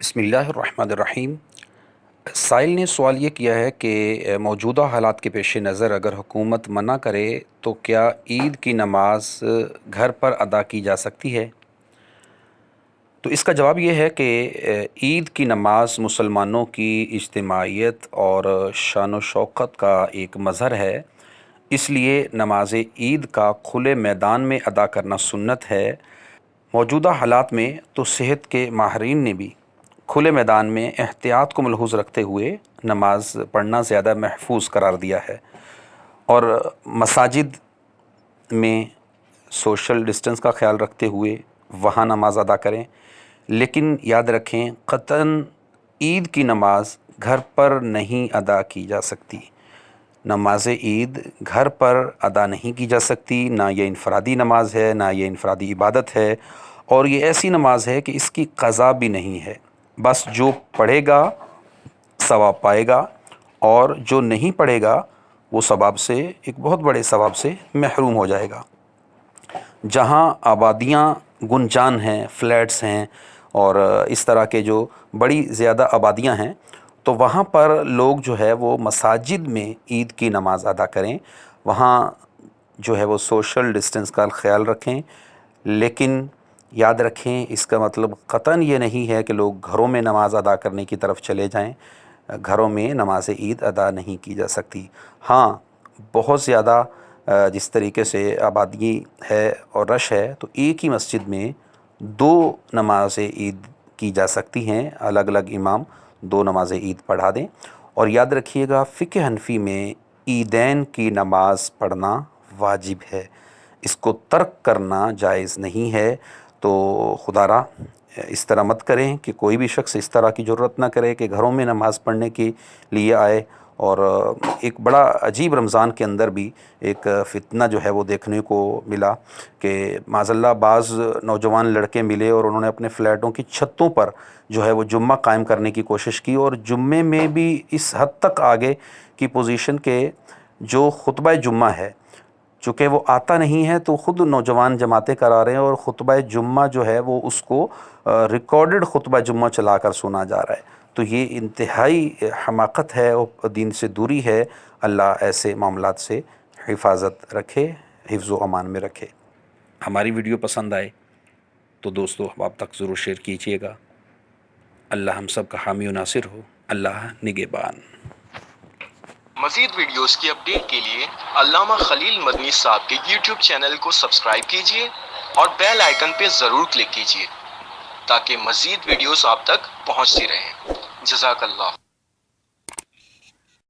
بسم اللہ الرحمن الرحیم۔ سائل نے سوال یہ کیا ہے کہ موجودہ حالات کے پیش نظر اگر حکومت منع کرے تو کیا عید کی نماز گھر پر ادا کی جا سکتی ہے؟ تو اس کا جواب یہ ہے کہ عید کی نماز مسلمانوں کی اجتماعیت اور شان و شوکت کا ایک مظہر ہے، اس لیے نماز عید کا کھلے میدان میں ادا کرنا سنت ہے۔ موجودہ حالات میں تو صحت کے ماہرین نے بھی کھلے میدان میں احتیاط کو ملحوظ رکھتے ہوئے نماز پڑھنا زیادہ محفوظ قرار دیا ہے، اور مساجد میں سوشل ڈسٹنس کا خیال رکھتے ہوئے وہاں نماز ادا کریں، لیکن یاد رکھیں قطعاً عید کی نماز گھر پر نہیں ادا کی جا سکتی۔ نماز عید گھر پر ادا نہیں کی جا سکتی، نہ یہ انفرادی نماز ہے، نہ یہ انفرادی عبادت ہے، اور یہ ایسی نماز ہے کہ اس کی قضا بھی نہیں ہے۔ بس جو پڑھے گا ثواب پائے گا، اور جو نہیں پڑھے گا وہ ثواب سے، ایک بہت بڑے ثواب سے محروم ہو جائے گا۔ جہاں آبادیاں گنجان ہیں، فلیٹس ہیں، اور اس طرح کے جو بڑی زیادہ آبادیاں ہیں، تو وہاں پر لوگ جو ہے وہ مساجد میں عید کی نماز ادا کریں، وہاں جو ہے وہ سوشل ڈسٹنس کا خیال رکھیں، لیکن یاد رکھیں اس کا مطلب قطعاً یہ نہیں ہے کہ لوگ گھروں میں نماز ادا کرنے کی طرف چلے جائیں۔ گھروں میں نماز عید ادا نہیں کی جا سکتی۔ ہاں، بہت زیادہ جس طریقے سے آبادی ہے اور رش ہے، تو ایک ہی مسجد میں دو نماز عید کی جا سکتی ہیں، الگ الگ امام دو نماز عید پڑھا دیں۔ اور یاد رکھیے گا فقہ حنفی میں عیدین کی نماز پڑھنا واجب ہے، اس کو ترک کرنا جائز نہیں ہے۔ تو خدا را اس طرح مت کریں کہ کوئی بھی شخص اس طرح کی ضرورت نہ کرے کہ گھروں میں نماز پڑھنے کے لیے آئے۔ اور ایک بڑا عجیب رمضان کے اندر بھی ایک فتنہ جو ہے وہ دیکھنے کو ملا کہ معاذ اللہ بعض نوجوان لڑکے ملے اور انہوں نے اپنے فلیٹوں کی چھتوں پر جو ہے وہ جمعہ قائم کرنے کی کوشش کی، اور جمعے میں بھی اس حد تک آگے کی پوزیشن کہ جو خطبہ جمعہ ہے، چونکہ وہ آتا نہیں ہے تو خود نوجوان جماعتیں کرا رہے ہیں، اور خطبہ جمعہ جو ہے وہ اس کو ریکارڈڈ خطبہ جمعہ چلا کر سنا جا رہا ہے۔ تو یہ انتہائی حماقت ہے اور دین سے دوری ہے۔ اللہ ایسے معاملات سے حفاظت رکھے، حفظ و امان میں رکھے۔ ہماری ویڈیو پسند آئے تو دوستو احباب تک ضرور شیئر کیجیے گا۔ اللہ ہم سب کا حامی و ناصر ہو۔ اللہ نگہبان۔ مزید ویڈیوز کی اپڈیٹ کے لیے علامہ خلیل مدنی صاحب کے یوٹیوب چینل کو سبسکرائب کیجیے اور بیل آئیکن پہ ضرور کلک کیجیے تاکہ مزید ویڈیوز آپ تک پہنچتی رہیں۔ جزاک اللہ۔